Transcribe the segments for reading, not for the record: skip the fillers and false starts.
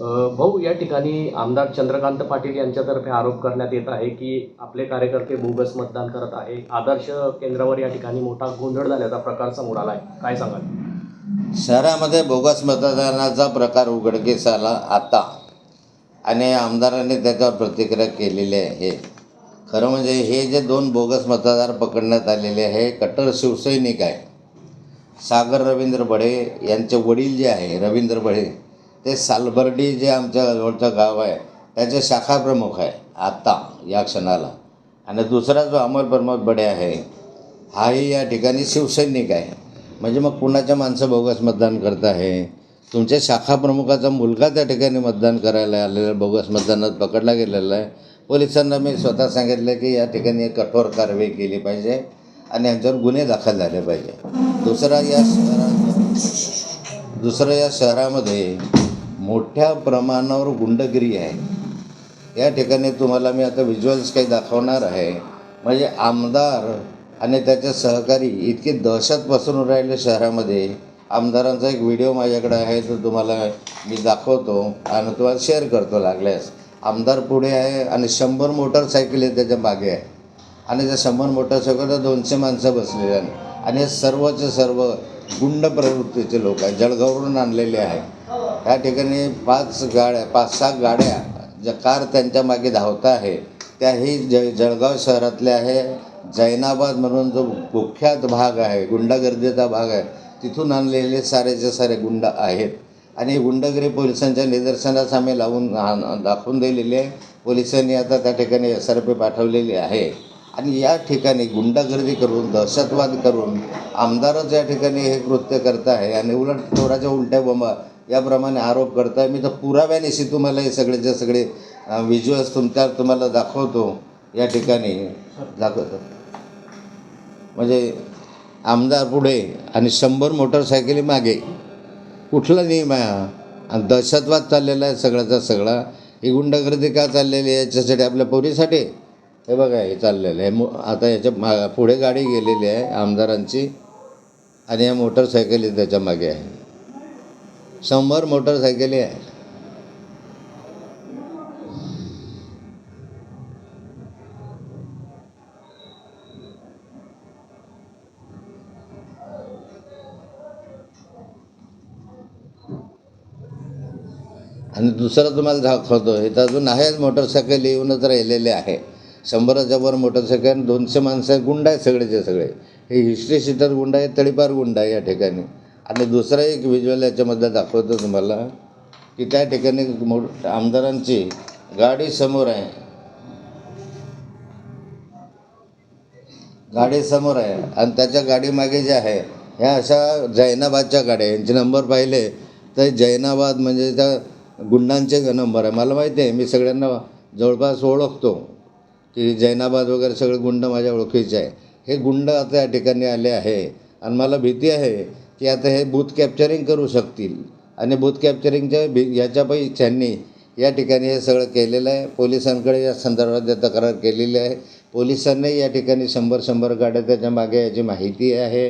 भाऊ, या ठिकाणी आमदार चंद्रकांत पाटील यांच्यातर्फे आरोप करण्यात येत आहे की आपले कार्यकर्ते बोगस मतदान करत आहे. आदर्श केंद्रावर या ठिकाणी मोठा गोंधळ झाल्याचा प्रकार समोर आला आहे. काय सांगाल? शहरामध्ये बोगस मतदानाचा प्रकार उघडकीस आला आता, आणि आमदारांनी त्याच्यावर प्रतिक्रिया केलेली आहे. खरं म्हणजे हे जे 2 बोगस मतदार पकडण्यात आलेले आहे, कट्टर शिवसैनिक आहे. सागर रवींद्र बढे यांचे वडील जे आहे रवींद्र बढे, ते सालबर्डी जे आमच्या जवळचं गाव आहे त्याचे शाखा प्रमुख आहे आत्ता या क्षणाला. आणि दुसरा जो अमर प्रमोद बढे आहे, हाही या ठिकाणी शिवसैनिक आहे. म्हणजे मग कुणाच्या माणसं बोगस मतदान करत आहे? तुमच्या शाखा प्रमुखाचा मुलगा त्या ठिकाणी मतदान करायला आलेला बोगस मतदानात पकडला गेलेला आहे. पोलिसांना मी स्वतः सांगितलं की या ठिकाणी कठोर कारवाई केली पाहिजे आणि यांच्यावर गुन्हे दाखल झाले पाहिजे. दुसरं या शहरामध्ये मोठ्या प्रमाणावर गुंडगिरी आहे. या ठिकाणी तुम्हाला मी आता व्हिज्युअल्स काही दाखवणार आहे. म्हणजे आमदार आणि त्याचे सहकारी इतकी दहशत पसरून राहिले शहरामध्ये. आमदारांचा एक व्हिडिओ माझ्याकडे आहे, तो तुम्हाला मी दाखवतो आणि तुम्हाला शेअर करतो लागल्यास. आमदार पुढे आहे आणि 100 मोटरसायकली त्याच्या मागे आहे, आणि त्या 100 मोटरसायकलवर 200 माणसं बसलेली आहे. आणि हे सर्वचे सर्व गुंड प्रवृत्तीचे लोक आहेत, जळगाववरून आणलेले आहे. या ठिकाणी 5-6 गाड्या ज्या कार त्यांच्या मागे धावत आहे त्याही जळगाव शहरातल्या आहे. जैनाबाद म्हणून जो कुख्यात भाग आहे, गुंडागर्दीचा भाग आहे, तिथून आणलेले सारेचे सारे गुंड आहेत. आणि गुंडगिरी पोलिसांच्या निदर्शनास आम्ही दाखवून दिलेली आहे. पोलिसांनी आता त्या ठिकाणी SRP पाठवलेली आहे. आणि या ठिकाणी गुंडागर्दी करून, दहशतवाद करून आमदारच या ठिकाणी हे कृत्य करत आहे आणि उलट चोराच्या उलट्या बोंबा याप्रमाणे आरोप करत आहे. मी तर पुराव्यानिशी तुम्हाला हे सगळेचे सगळे व्हिज्युअल्स तुम्हाला दाखवतो. या ठिकाणी दाखवतो म्हणजे आमदार पुढे आणि 100 मोटरसायकली मागे. कुठला नियम आहे हा? आणि दहशतवाद चाललेला आहे सगळ्याचा सगळा. ही गुंडगर्दी का चाललेली आहे? याच्यासाठी आपल्या पोरीसाठी हे बघा हे चाललेलं आहे. आता याच्या पुढे गाडी गेलेली आहे आमदारांची आणि या मोटरसायकली त्याच्या मागे आहे. 100 मोटरसायकली आहे. आणि दुसरं तुम्हाला दाखवतो, हे तर अजून आहेच मोटरसायकल येऊनच राहिलेले आहे. 100च्या वर मोटरसायकल, 200 माणसं गुंड आहेत सगळेचे सगळे. हे हिस्ट्री सीटर गुंड आहे, तडीपार गुंड आहे या ठिकाणी. आणि दुसरा एक व्हिज्युअल याच्यामध्ये दाखवतो तुम्हाला की त्या ठिकाणी आमदारांची गाडी समोर आहे, गाडी समोर आहे आणि त्याच्या गाडीमागे जे आहे ह्या अशा जैनाबादच्या गाड्या. यांचे नंबर पाहिले तर जैनाबाद म्हणजे त्या गुंडांचे नंबर आहे. मला माहिती आहे, मी सगळ्यांना जवळपास ओळखतो की जैनाबाद वगैरे सगळे गुंड माझ्या ओळखीचे आहे. हे गुंड आता या ठिकाणी आले आहे आणि मला भीती आहे की आता हे बूथ कॅप्चरिंग करू शकतील. आणि बूथ कॅप्चरिंगच्या याच्यापैकी त्यांनी या ठिकाणी हे सगळं केलेलं आहे. पोलिसांकडे या संदर्भात तक्रार केलेली आहे. पोलिसांनी या ठिकाणी 100 गाड्या त्याच्या मागे याची माहिती आहे.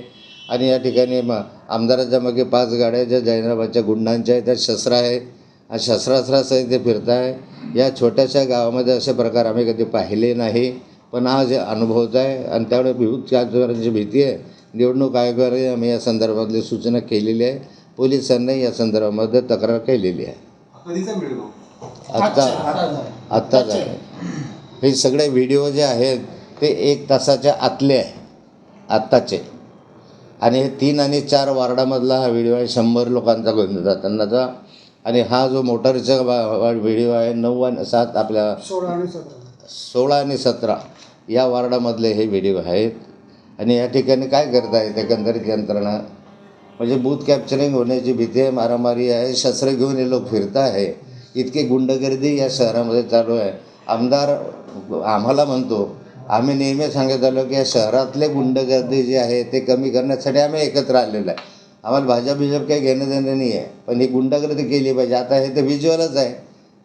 आणि या ठिकाणी आमदाराच्या मागे 5 गाड्या ज्या जैनाबादच्या गुंडांच्या आहेत, त्या शस्त्र आहेत आणि शस्त्रास्त्रासहित ते फिरत आहे. या छोट्याशा गावामध्ये असे प्रकार आम्ही कधी पाहिले नाही, पण हा जे अनुभवत आहे. आणि त्यामुळे विविध कॅप्चरची भीती आहे. निवडणूक आयोगाने आम्ही या संदर्भातली सूचना केलेली आहे. पोलिसांनी या संदर्भामध्ये तक्रार केलेली आहे. आत्ताच आहे. हे सगळे व्हिडिओ जे आहेत ते 1 तासाच्या आतले आहे आत्ताचे. आणि हे 3 आणि 4 वार्डामधला हा व्हिडिओ आहे. 100 लोकांचा गोंधळ जातानाचा. आणि हा जो मोटरचा व्हिडिओ आहे 9 आणि 7 आपल्या 16 आणि 17 या वार्डामधले हे व्हिडिओ आहेत. आणि या ठिकाणी काय करत आहेत एकंदरीत यंत्रणा, म्हणजे बूथ कॅप्चरिंग होण्याची भीती आहे, मारामारी आहे, शस्त्र घेऊन हे लोक फिरत आहे. इतकी गुंडगर्दी या शहरामध्ये चालू आहे. आमदार आम्हाला म्हणतो, आम्ही नेहमी सांगत आलो की या शहरातले गुंडगर्दी जे आहे ते कमी करण्यासाठी आम्ही एकत्र आलेलो आहे. आम्हाला भाजप काही घेणं देणं नाही आहे, पण ही गुंडगर्दी केली पाहिजे. आता हे तर व्हिज्युअलच आहे.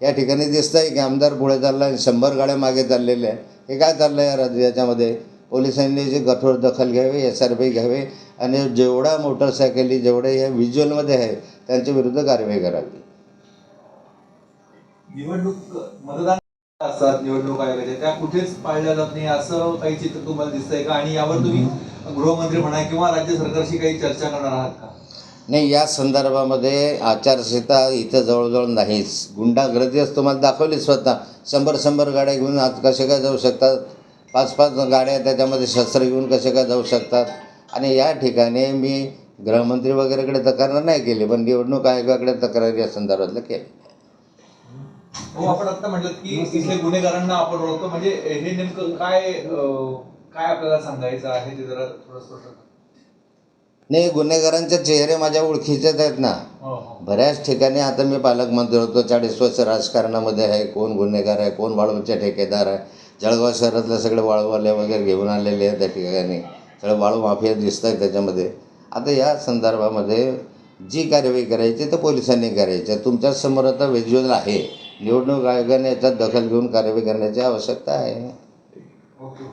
या ठिकाणी दिसतं आहे की आमदार पुढे चालला आहे, 100 गाड्या मागे चाललेल्या आहे. हे काय चाललं आहे याच्यामध्ये? पोलिसांनी जी कठोर दखल घ्यावी, SRP घ्यावी आणि जेवढा मोटरसायकली जेवढे या व्हिज्युअलमध्ये आहे त्यांच्या विरुद्ध कारवाई करावी. निवडणूक मतदान असतात निवडणूक आयोगाच्या त्या कुठेच पाळल्या जात नाही असं काही चित्र तुम्हाला दिसतंय का? आणि यावर तुम्ही गृहमंत्री म्हणा किंवा राज्य सरकारशी काही चर्चा करणार आहात का? नाही, या संदर्भामध्ये आचारसंहिता इथं जवळजवळ नाहीच. गुंडागर्दीच तुम्हाला दाखवली स्वतः. 100 गाड्या घेऊन आज कसे काय जाऊ शकतात? 5 गाड्या त्याच्यामध्ये शस्त्र घेऊन कसे काय जाऊ शकतात? आणि या ठिकाणी मी गृहमंत्री वगैरेकडे तक्रार नाही केली, पण निवडणूक आयोगाकडे तक्रार या संदर्भातलं केली. हो, आपण आता म्हटलं की इथले गुन्हेगारांना आपण ओळखतो, म्हणजे हे नेमकं काय काय आपल्याला सांगायचं आहे ते जरा थोडं स्पष्ट करा. नाही, गुन्हेगारांचे चेहरे माझ्या ओळखीचेच आहेत ना. हो हो. बऱ्याच ठिकाणी आता मी पालकमंत्री होतो, 40 वर्ष राजकारणामध्ये आहे. कोण गुन्हेगार आहे, कोण वाळूचे ठेकेदार आहे. जळगाव शहरातले सगळे वाळूवाले वगैरे घेऊन आलेले आहेत त्या ठिकाणी. सगळे वाळू माफिया दिसत आहेत त्याच्यामध्ये. आता या संदर्भामध्ये जी कार्यवाही करायची तर पोलिसांनी करायची. तुमच्यासमोर आता व्हिज्युअल आहे. निवडणूक आयोगाने याच्यात दखल घेऊन कार्यवाही करण्याची आवश्यकता आहे. ओके.